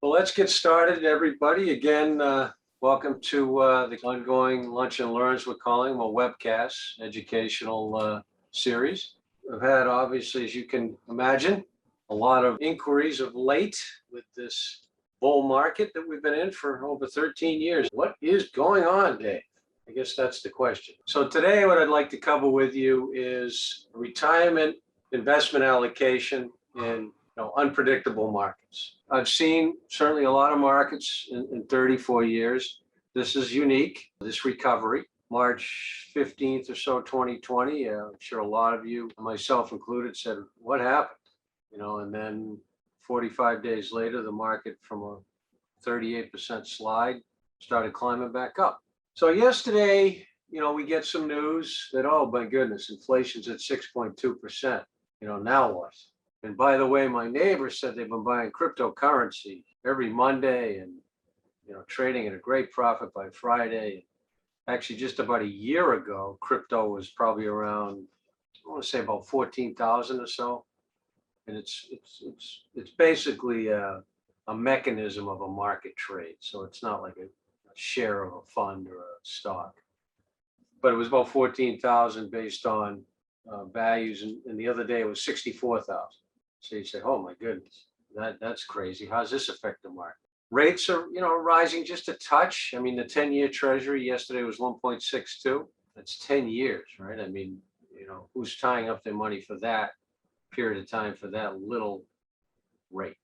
Well, let's get started, everybody. Again, welcome to the ongoing Lunch and Learns, we're calling them, a webcast educational series. We've had, obviously, as you can imagine, a lot of inquiries of late with this bull market that we've been in for over 13 years. What is going on, Dave? I guess that's the question. So today, what I'd like to cover with you is retirement investment allocation in unpredictable markets. I've seen certainly a lot of markets in 34 years. This is unique, this recovery. March 15th or so, 2020, I'm sure a lot of you, myself included, said, what happened? And then 45 days later, the market from a 38% slide started climbing back up. So yesterday, we get some news that, oh my goodness, inflation's at 6.2%. Now what? And by the way, my neighbor said they've been buying cryptocurrency every Monday and, trading at a great profit by Friday. Actually, just about a year ago, crypto was probably around, I want to say about 14,000 or so. And it's basically a mechanism of a market trade. So it's not like a share of a fund or a stock. But it was about 14,000 based on values. And the other day it was 64,000. So you say, oh my goodness, that's crazy. How does this affect the market? Rates are, rising just a touch. I mean, the 10-year treasury yesterday was 1.62. That's 10 years, right? I mean, who's tying up their money for that period of time for that little rate?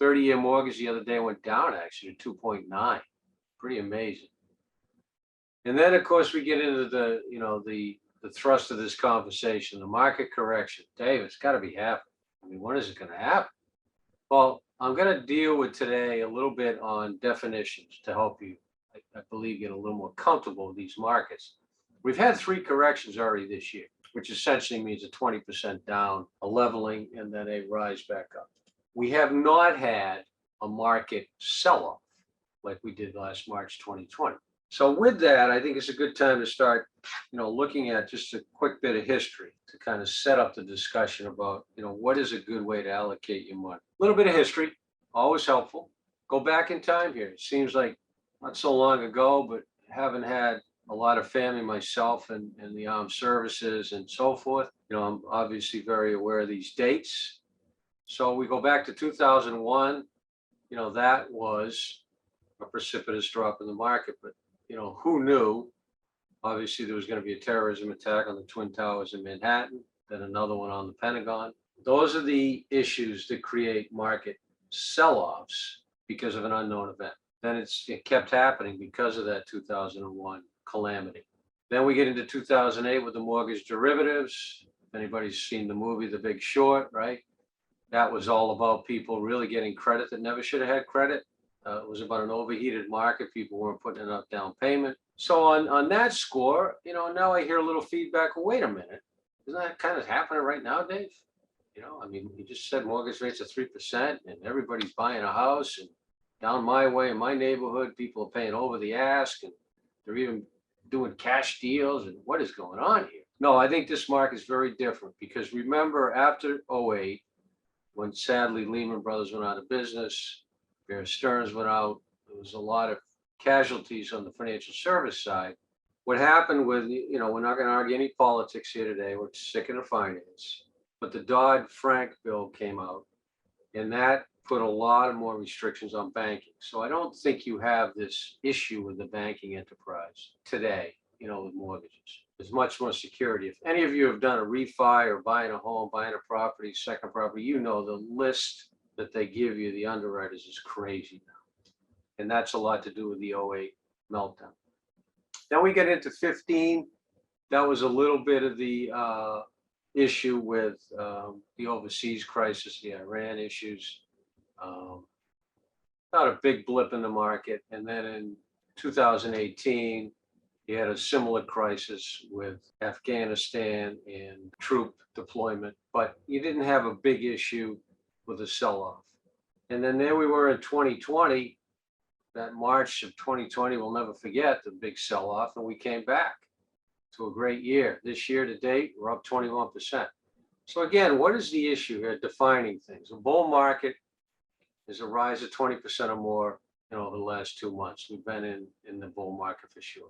30-year mortgage the other day went down actually to 2.9. Pretty amazing. And then, of course, we get into the thrust of this conversation, the market correction. Dave, it's got to be happening. I mean, when is it going to happen? Well, I'm going to deal with today a little bit on definitions to help you, I believe, get a little more comfortable with these markets. We've had 3 corrections already this year, which essentially means a 20% down, a leveling, and then a rise back up. We have not had a market sell-off like we did last March 2020. So with that, I think it's a good time to start, looking at just a quick bit of history to kind of set up the discussion about, what is a good way to allocate your money. A little bit of history, always helpful. Go back in time here. It seems like not so long ago, but haven't had a lot of family myself and the armed services and so forth. I'm obviously very aware of these dates. So we go back to 2001, that was a precipitous drop in the market, but who knew? Obviously, there was going to be a terrorism attack on the Twin Towers in Manhattan, then another one on the Pentagon. Those are the issues that create market sell-offs because of an unknown event. Then it kept happening because of that 2001 calamity. Then we get into 2008 with the mortgage derivatives. If anybody's seen the movie The Big Short, right? That was all about people really getting credit that never should have had credit. It was about an overheated market. People weren't putting enough down payment. So on that score, now I hear a little feedback. Well, wait a minute. Isn't that kind of happening right now, Dave? I mean, you just said mortgage rates are 3% and everybody's buying a house. And down my way in my neighborhood, people are paying over the ask and they're even doing cash deals. And what is going on here? No, I think this market is very different because remember after 08, when sadly Lehman Brothers went out of business, Bear Stearns went out. There was a lot of casualties on the financial service side. What happened with, we're not going to argue any politics here today. We're sick of the finance. But the Dodd-Frank bill came out, and that put a lot of more restrictions on banking. So I don't think you have this issue with the banking enterprise today, with mortgages. There's much more security. If any of you have done a refi or buying a home, buying a property, second property, the list that they give you, the underwriters, is crazy now. And that's a lot to do with the 08 meltdown. Then we get into 15. That was a little bit of the issue with the overseas crisis, the Iran issues. Not a big blip in the market. And then in 2018, you had a similar crisis with Afghanistan and troop deployment, but you didn't have a big issue with a sell-off. And then there we were in 2020, that March of 2020, we'll never forget the big sell-off, and we came back to a great year. This year to date, we're up 21%. So again, what is the issue here defining things? A bull market is a rise of 20% or more, over the last 2 months. We've been in the bull market for sure.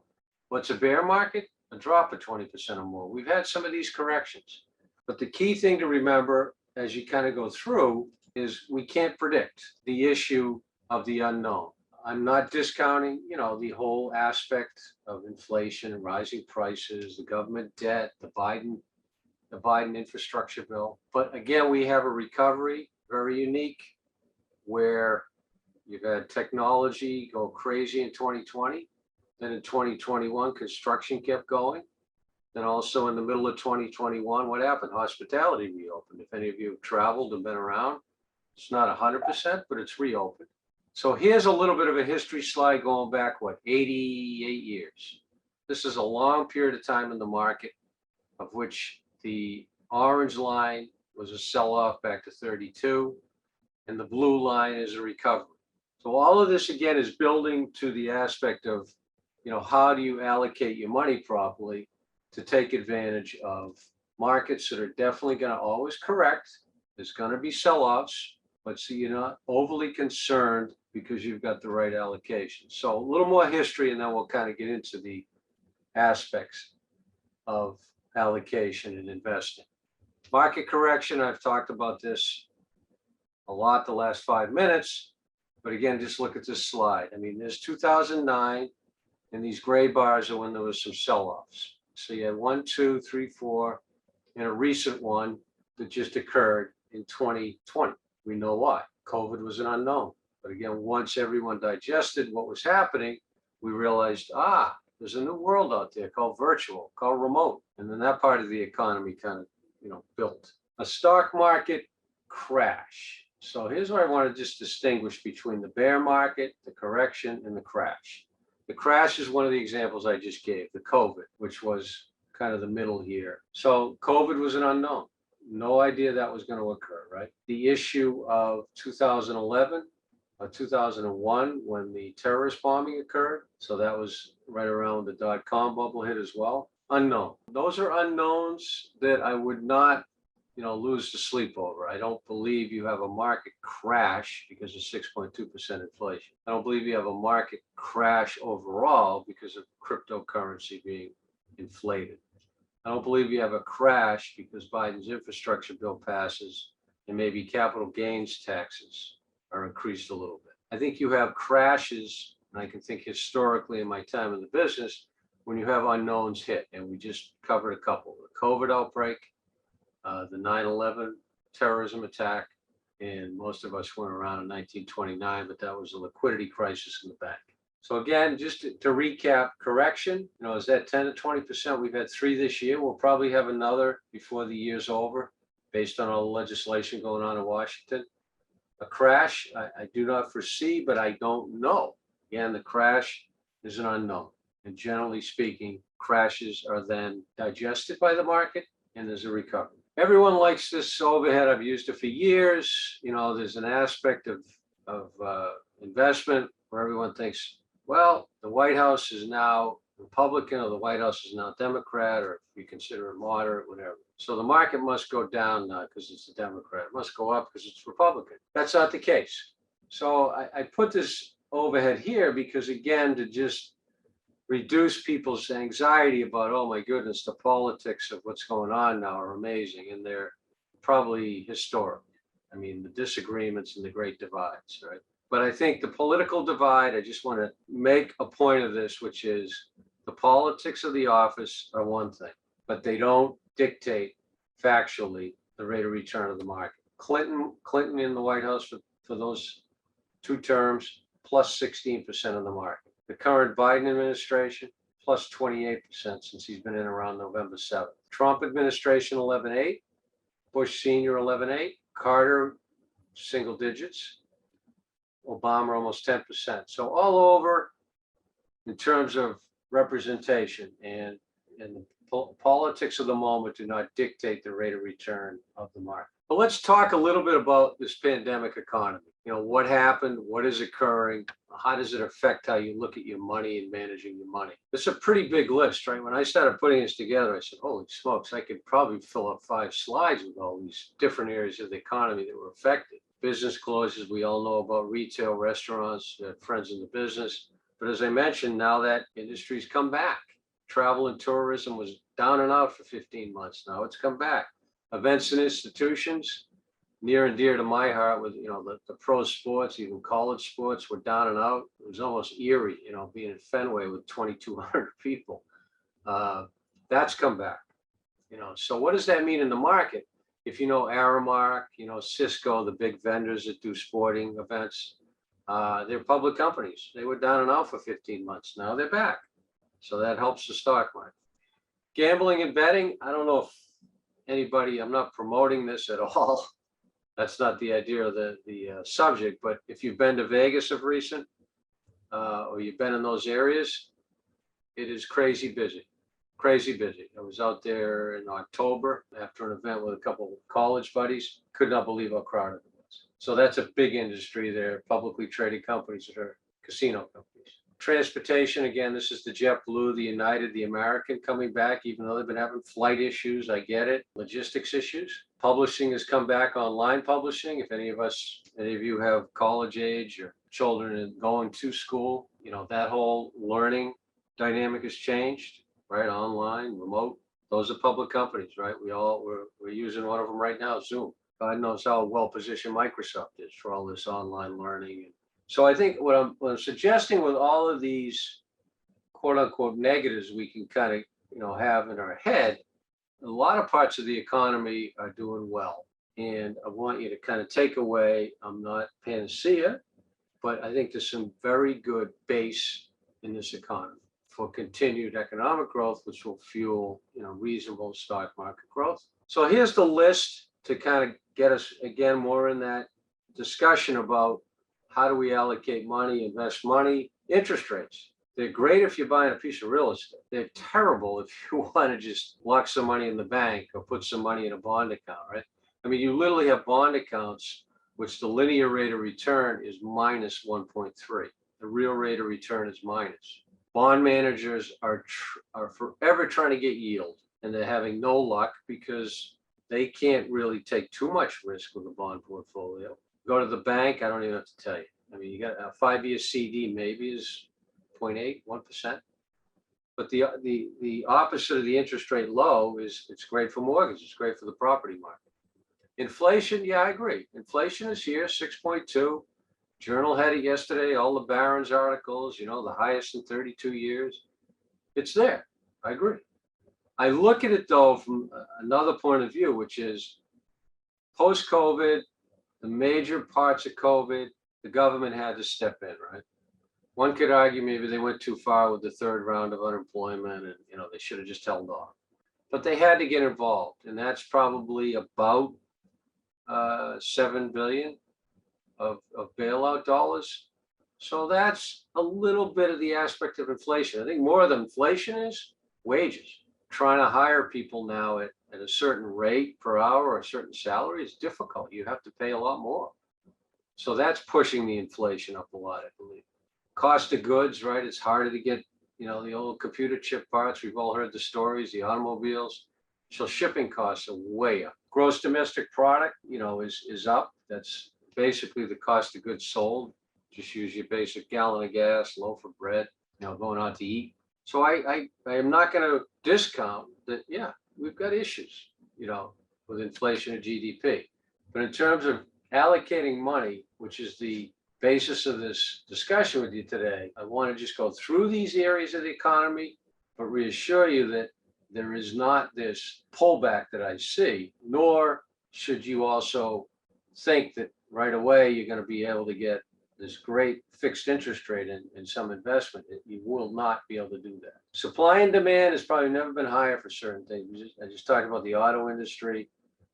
What's a bear market? A drop of 20% or more. We've had some of these corrections. But the key thing to remember as you kind of go through is we can't predict the issue of the unknown. I'm not discounting, the whole aspect of inflation and rising prices, the government debt, the Biden infrastructure bill. But again, we have a recovery, very unique, where you've had technology go crazy in 2020. Then in 2021, construction kept going. Then also in the middle of 2021, what happened? Hospitality reopened. If any of you have traveled and been around, it's not 100%, but it's reopened. So here's a little bit of a history slide going back, 88 years. This is a long period of time in the market, of which the orange line was a sell-off back to 32, and the blue line is a recovery. So all of this, again, is building to the aspect of, how do you allocate your money properly to take advantage of markets that are definitely going to always correct. There's going to be sell-offs, but so you're not overly concerned because you've got the right allocation. So a little more history, and then we'll kind of get into the aspects of allocation and investing. Market correction, I've talked about this a lot the last 5 minutes, but again, just look at this slide. There's 2009, and these gray bars are when there was some sell-offs. So you had 1, 2, 3, 4, and a recent one that just occurred in 2020. We know why. COVID was an unknown. But again, once everyone digested what was happening, we realized, there's a new world out there called virtual, called remote. And then that part of the economy kind of, built. A stock market crash. So here's where I want to just distinguish between the bear market, the correction, and the crash. The crash is one of the examples I just gave, the COVID, which was kind of the middle here. So COVID was an unknown. No idea that was going to occur, right? The issue of 2011 or 2001 when the terrorist bombing occurred. So that was right around the dot-com bubble hit as well. Unknown. Those are unknowns that I would not, lose the sleep over. I don't believe you have a market crash because of 6.2% inflation. I don't believe you have a market crash overall because of cryptocurrency being inflated. I don't believe you have a crash because Biden's infrastructure bill passes and maybe capital gains taxes are increased a little bit. I think you have crashes, and I can think historically in my time in the business, when you have unknowns hit, and we just covered a couple. The COVID outbreak, the 9/11 terrorism attack, and most of us went around in 1929, but that was a liquidity crisis in the bank. So again, just to recap, correction, is that 10 to 20%? We've had 3 this year. We'll probably have another before the year's over, based on all the legislation going on in Washington. A crash, I do not foresee, but I don't know. Again, the crash is an unknown. And generally speaking, crashes are then digested by the market, and there's a recovery. Everyone likes this overhead. I've used it for years. There's an aspect of investment where everyone thinks, well, the White House is now Republican or the White House is now Democrat, or if you consider it moderate, whatever. So the market must go down now because it's a Democrat. It must go up because it's Republican. That's not the case. So I put this overhead here because, again, to just reduce people's anxiety about, oh my goodness, the politics of what's going on now are amazing, and they're probably historic. The disagreements and the great divides, right? But I think the political divide, I just want to make a point of this, which is the politics of the office are one thing, but they don't dictate factually the rate of return of the market. Clinton in the White House for those 2 terms, plus 16% of the market. The current Biden administration, plus 28% since he's been in around November 7th. Trump administration, 11.8. Bush Sr., 11.8. Carter, single digits. Obama, almost 10%. So all over in terms of representation, and the politics of the moment do not dictate the rate of return of the market. But let's talk a little bit about this pandemic economy. What happened, what is occurring, how does it affect how you look at your money and managing your money? It's a pretty big list, right? When I started putting this together, I said, holy smokes, I could probably fill up 5 slides with all these different areas of the economy that were affected. business closures. We all know about retail, restaurants, friends in the business. But as I mentioned, now that industry's come back. Travel and tourism was down and out for 15 months. Now it's come back. Events and institutions, near and dear to my heart, with the pro sports, even college sports, were down and out. It was almost eerie, being in Fenway with 2,200 people. That's come back. So what does that mean in the market? If you know Aramark, Cisco, the big vendors that do sporting events, they're public companies. They were down and out for 15 months. Now they're back. So that helps the stock market. Gambling and betting, I don't know if anybody, I'm not promoting this at all. That's not the idea of the subject, but if you've been to Vegas of recent, or you've been in those areas, it is crazy busy. Crazy busy. I was out there in October after an event with a couple of college buddies. Could not believe how crowded it was. So that's a big industry there, publicly traded companies that are casino companies. Transportation, again, this is the JetBlue, the United, the American coming back, even though they've been having flight issues. I get it. Logistics issues. Publishing has come back, online publishing. If any of you have college age or children and going to school, that whole learning dynamic has changed. Right, online, remote, those are public companies, right? We're using one of them right now, Zoom. God knows how well positioned Microsoft is for all this online learning. And so I think what I'm suggesting with all of these quote unquote negatives we can kind of have in our head, a lot of parts of the economy are doing well. And I want you to kind of take away, I'm not panacea, but I think there's some very good base in this economy for continued economic growth, which will fuel, reasonable stock market growth. So here's the list to kind of get us again more in that discussion about how do we allocate money, invest money. Interest rates. They're great if you're buying a piece of real estate. They're terrible if you want to just lock some money in the bank or put some money in a bond account, right? I mean, you literally have bond accounts which the linear rate of return is minus 1.3. The real rate of return is minus. Bond managers are forever trying to get yield, and they're having no luck because they can't really take too much risk with a bond portfolio. Go to the bank, I don't even have to tell you. I mean, you got a 5-year CD maybe is 0.8, 1%. But the opposite of the interest rate low is it's great for mortgages, it's great for the property market. Inflation, yeah, I agree. Inflation is here, 6.2. Journal had it yesterday, all the Barron's articles, the highest in 32 years. It's there. I agree. I look at it though from another point of view, which is post-COVID, the major parts of COVID, the government had to step in, right? One could argue maybe they went too far with the third round of unemployment and, they should have just held off. But they had to get involved, and that's probably about $7 billion. Of bailout dollars. So that's a little bit of the aspect of inflation. I think more of the inflation is wages. Trying to hire people now at a certain rate per hour or a certain salary is difficult. You have to pay a lot more. So that's pushing the inflation up a lot, I believe. Cost of goods, right? It's harder to get, the old computer chip parts. We've all heard the stories, the automobiles. So shipping costs are way up. Gross domestic product, is up. That's basically the cost of goods sold. Just use your basic gallon of gas, loaf of bread, going out to eat. So I am not going to discount that. Yeah, we've got issues, with inflation and GDP. But in terms of allocating money, which is the basis of this discussion with you today, I want to just go through these areas of the economy, but reassure you that there is not this pullback that I see, nor should you also think that right away you're going to be able to get this great fixed interest rate in some investment. You will not be able to do that. Supply and demand has probably never been higher for certain things. I just talked about the auto industry,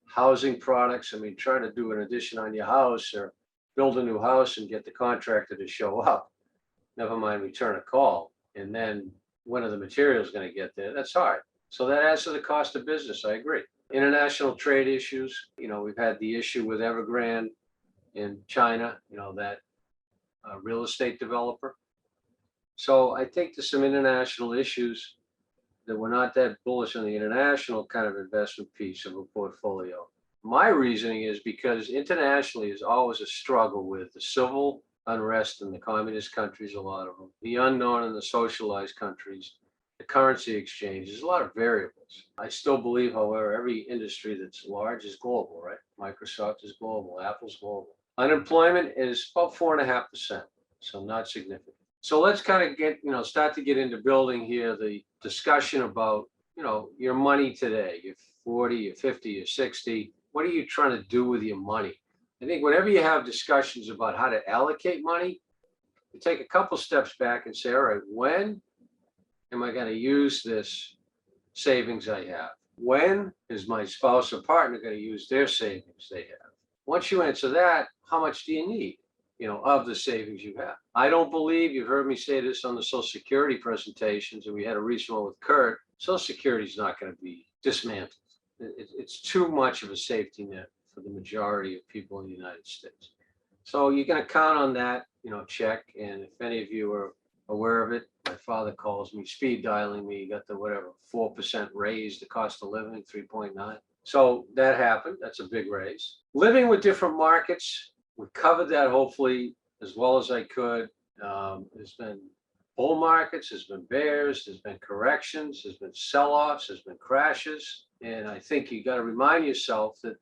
housing products. I mean, trying to do an addition on your house or build a new house and get the contractor to show up, never mind return a call, and then when are the materials going to get there? That's hard. So that adds to the cost of business. I agree. International trade issues. We've had the issue with Evergrande in China, that real estate developer. So I think there's some international issues that we're not that bullish on the international kind of investment piece of a portfolio. My reasoning is because internationally is always a struggle with the civil unrest in the communist countries, a lot of them, the unknown in the socialized countries, the currency exchange. There's a lot of variables. I still believe, however, every industry that's large is global, right? Microsoft is global, Apple's global. Unemployment is about 4.5%, so not significant. So let's kind of start to get into building here the discussion about, your money today. You're 40, you're 50, you're 60. What are you trying to do with your money? I think whenever you have discussions about how to allocate money, you take a couple steps back and say, all right, when am I going to use this savings I have? When is my spouse or partner going to use their savings they have? Once you answer that, how much do you need, of the savings you have? I don't believe, you've heard me say this on the Social Security presentations, and we had a recent one with Kurt, Social Security is not going to be dismantled. It's too much of a safety net for the majority of people in the United States. So you're going to count on that, check. And if any of you are aware of it, my father calls me speed dialing me. You got the 4% raise, the cost of living, 3.9. So that happened. That's a big raise. Living with different markets, we covered that hopefully as well as I could. There's been bull markets, there's been bears, there's been corrections, there's been sell-offs, there's been crashes. And I think you got to remind yourself that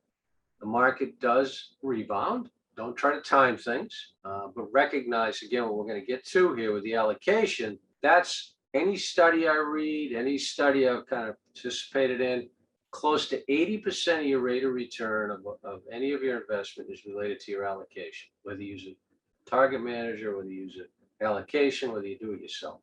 the market does rebound. Don't try to time things, but recognize again what we're going to get to here with the allocation. That's any study I read, any study I've kind of participated in, close to 80% of your rate of return of any of your investment is related to your allocation, whether you use a target manager, whether you use an allocation, whether you do it yourself.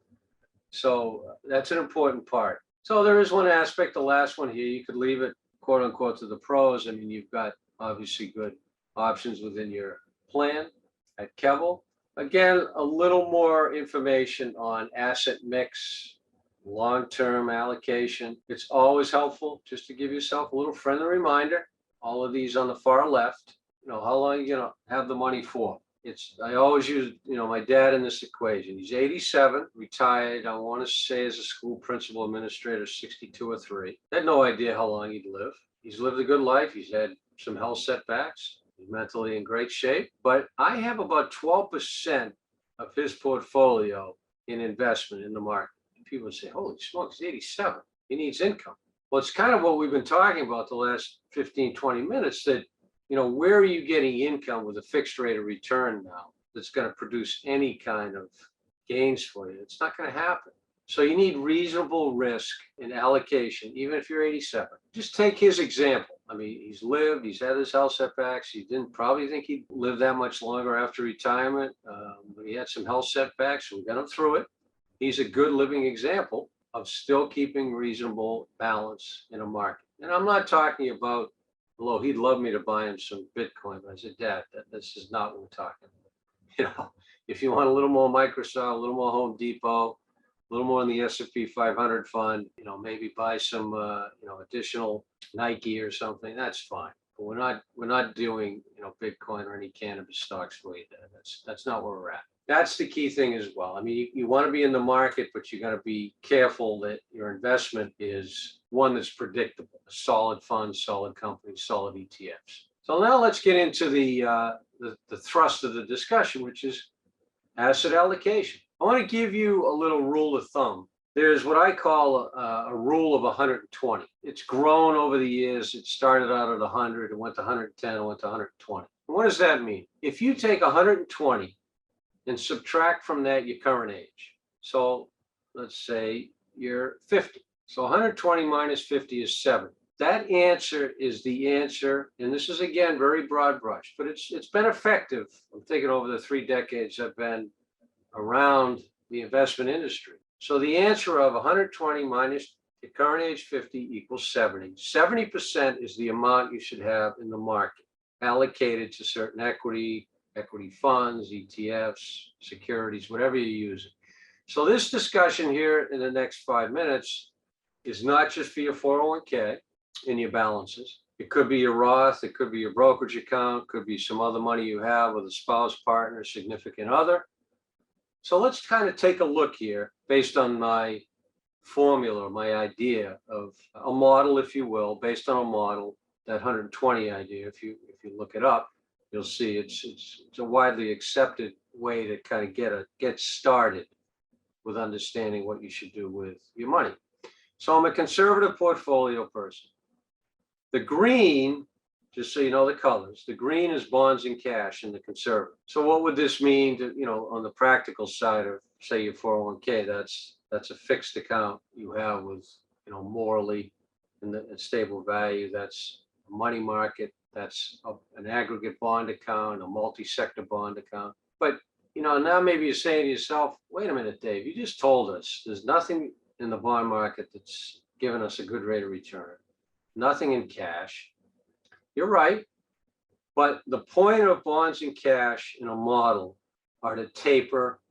So that's an important part. So there is one aspect, the last one here, you could leave it quote unquote to the pros. I mean, you've got obviously good options within your plan at Kevel. Again, a little more information on asset mix, long-term allocation. It's always helpful just to give yourself a little friendly reminder. All of these on the far left, how long are you going to have the money for? I always use, my dad in this equation. He's 87, retired, I want to say as a school principal administrator, 62 or 3. Had no idea how long he'd live. He's lived a good life. He's had some health setbacks. He's mentally in great shape. But I have about 12% of his portfolio in investment in the market. People would say, holy smokes, he's 87. He needs income. Well, it's kind of what we've been talking about the last 15, 20 minutes that, where are you getting income with a fixed rate of return now that's going to produce any kind of gains for you? It's not going to happen. So you need reasonable risk and allocation, even if you're 87. Just take his example. I mean, he's had his health setbacks. He didn't probably think he'd live that much longer after retirement. But he had some health setbacks. We got him through it. He's a good living example of still keeping reasonable balance in a market. And I'm not talking about, although he'd love me to buy him some Bitcoin. But I said, Dad, this is not what we're talking about. If you want a little more Microsoft, a little more Home Depot, a little more in the S&P 500 fund, maybe buy some, additional Nike or something, that's fine. But we're not doing, Bitcoin or any cannabis stocks for you. That's not where we're at. That's the key thing as well. I mean, you want to be in the market, but you got to be careful that your investment is one that's predictable, a solid fund, solid company, solid ETFs. So now let's get into the thrust of the discussion, which is asset allocation. I want to give you a little rule of thumb. There's what I call a rule of 120. It's grown over the years. It started out at 100, it went to 110, it went to 120. And what does that mean? If you take 120 and subtract from that your current age. So let's say you're 50. So 120 minus 50 is 70. That answer is the answer, and this is again very broad brush, but it's been effective. I'm thinking over the 3 decades I've been around the investment industry. So the answer of 120 minus your current age 50 equals 70. 70% is the amount you should have in the market allocated to certain equity funds, ETFs, securities, whatever you use it. So this discussion here in the next 5 minutes is not just for your 401k and your balances. It could be your Roth, it could be your brokerage account, could be some other money you have with a spouse, partner, significant other. So let's kind of take a look here based on my formula, my idea of a model, if you will, based on a model that 120 idea. If you look it up, you'll see it's a widely accepted way to kind of get started with understanding what you should do with your money. So I'm a conservative portfolio person. The green, just so you know the colors, the green is bonds and cash in the conservative. So what would this mean to, on the practical side of, say, your 401k? That's a fixed account you have with, morally in the stable value. That's a money market. That's an aggregate bond account, a multi-sector bond account. But, now maybe you're saying to yourself, wait a minute, Dave, you just told us there's nothing in the bond market that's given us a good rate of return, nothing in cash. You're right. But the point of bonds and cash in a model are to taper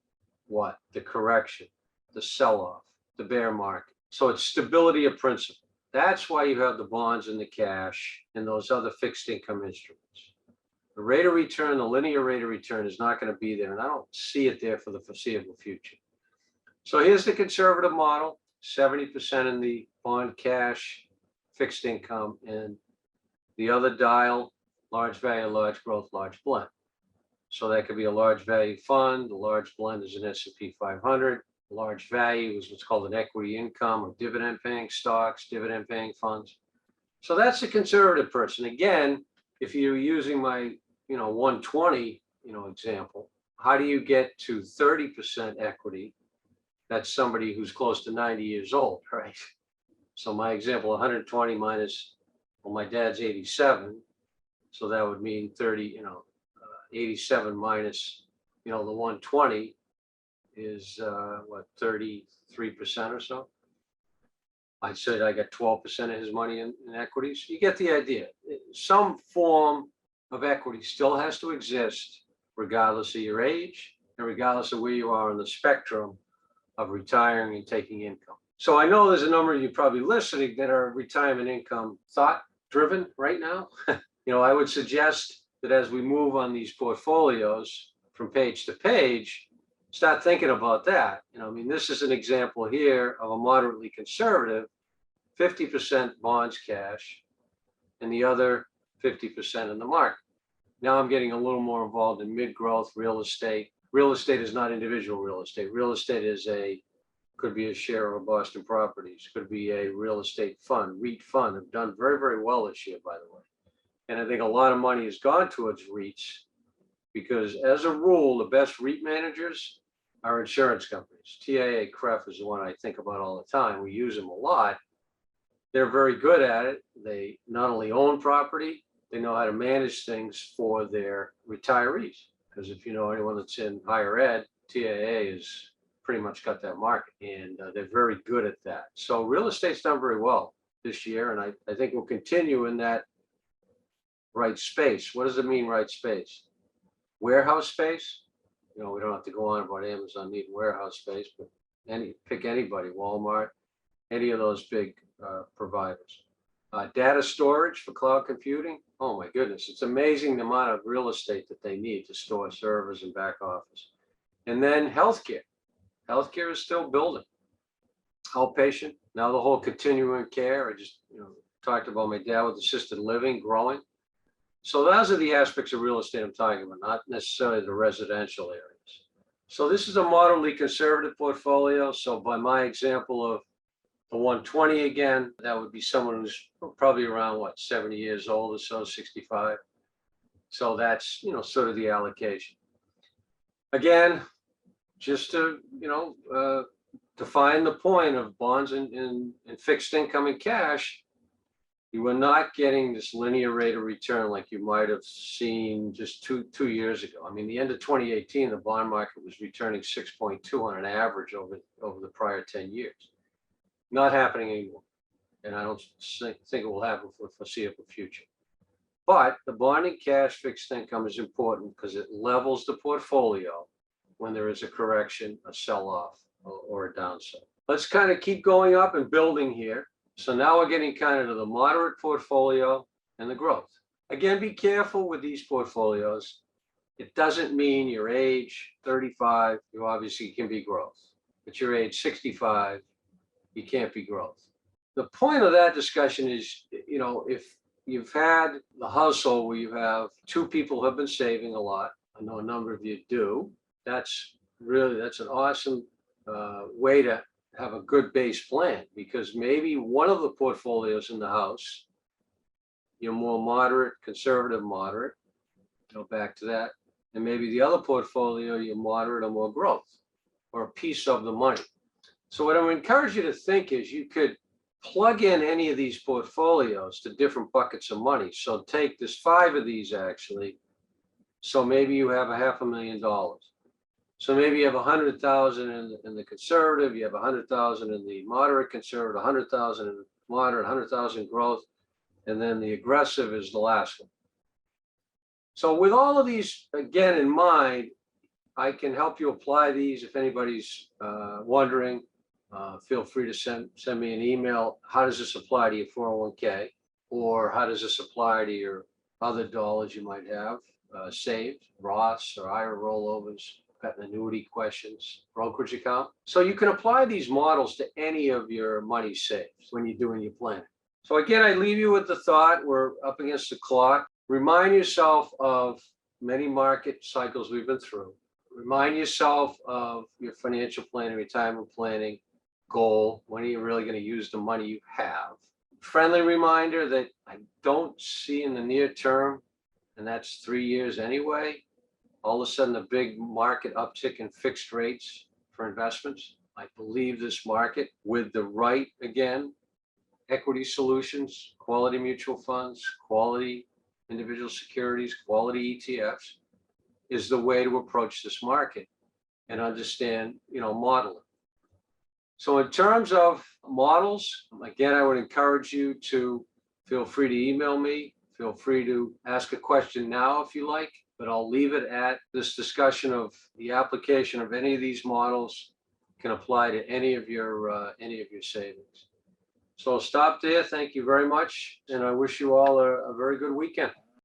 what? The correction, the sell-off, the bear market. So it's stability of principle. That's why you have the bonds and the cash and those other fixed income instruments. The rate of return, the linear rate of return is not going to be there, and I don't see it there for the foreseeable future. So here's the conservative model, 70% in the bond, cash, fixed income, and the other dial, large value, large growth, large blend. So that could be a large value fund. The large blend is an S&P 500. Large value is what's called an equity income or dividend paying stocks, dividend paying funds. So that's a conservative person. Again, if you're using my 120 example, how do you get to 30% equity? That's somebody who's close to 90 years old, right? So my example, 120 minus, well, my dad's 87, so that would mean 87 minus the 120 is what, 33% or so. I said I got 12% of his money in equities. You get the idea. Some form of equity still has to exist regardless of your age and regardless of where you are on the spectrum of retiring and taking income. So I know there's a number of you probably listening that are retirement income thought driven right now. I would suggest that as we move on these portfolios from page to page, start thinking about that. This is an example here of a moderately conservative, 50% bonds, cash, and the other 50% in the market. Now I'm getting a little more involved in mid-growth real estate. Real estate is not individual real estate. Real estate could be a share of Boston Properties, could be a real estate fund, REIT fund. Have done very, very well this year, by the way. And I think a lot of money has gone towards REITs because, as a rule, the best REIT managers are insurance companies. TIAA CREF is the one I think about all the time. We use them a lot. They're very good at it. They not only own property, they know how to manage things for their retirees. Because if you know anyone that's in higher ed, TIAA has pretty much got that market, and they're very good at that. So real estate's done very well this year, and I think we'll continue in that right space. What does it mean, right space? Warehouse space? We don't have to go on about Amazon needing warehouse space, but pick anybody, Walmart, any of those big providers. Data storage for cloud computing. Oh my goodness, it's amazing the amount of real estate that they need to store servers and back office. And then healthcare. Healthcare is still building. Outpatient, now the whole continuum care. I just talked about my dad with assisted living growing. So those are the aspects of real estate I'm talking about, not necessarily the residential areas. So this is a moderately conservative portfolio. So by my example of the 120 again, that would be someone who's probably around 70 years old or so, 65. So that's sort of the allocation. Again, just to define the point of bonds and fixed income and cash. You are not getting this linear rate of return like you might have seen just two years ago. The end of 2018, the bond market was returning 6.2 on an average over the prior 10 years. Not happening anymore. And I don't think it will happen for the foreseeable future. But the bond and cash fixed income is important because it levels the portfolio when there is a correction, a sell-off, or a downside. Let's kind of keep going up and building here. So now we're getting kind of to the moderate portfolio and the growth. Again, be careful with these portfolios. It doesn't mean your age, 35, you obviously can be growth. But your age, 65, you can't be growth. The point of that discussion is, if you've had the household where you have two people who have been saving a lot. I know a number of you do. That's an awesome way to have a good base plan, because maybe one of the portfolios in the house, you're more moderate, conservative, moderate, go back to that. And maybe the other portfolio, you're moderate or more growth, or a piece of the money. So what I would encourage you to think is you could plug in any of these portfolios to different buckets of money. So there's 5 of these actually. So maybe you have $500,000. So maybe you have 100,000 in the conservative, you have 100,000 in the moderate conservative, 100,000 in moderate, 100,000 growth, and then the aggressive is the last one. So with all of these, again, in mind, I can help you apply these. If anybody's wondering, feel free to send me an email. How does this apply to your 401k? Or how does this apply to your other dollars you might have saved, Roths or IRA rollovers, got annuity questions, brokerage account? So you can apply these models to any of your money saved when you're doing your planning. So again, I leave you with the thought, we're up against the clock. Remind yourself of many market cycles we've been through. Remind yourself of your financial planning, retirement planning goal. When are you really going to use the money you have? Friendly reminder that I don't see in the near term, and that's 3 years anyway, all of a sudden a big market uptick in fixed rates for investments. I believe this market, with the right, again, equity solutions, quality mutual funds, quality individual securities, quality ETFs, is the way to approach this market and understand, modeling. So in terms of models, again, I would encourage you to feel free to email me. Feel free to ask a question now if you like, but I'll leave it at this discussion of the application of any of these models can apply to any of your savings. So I'll stop there. Thank you very much. And I wish you all a very good weekend.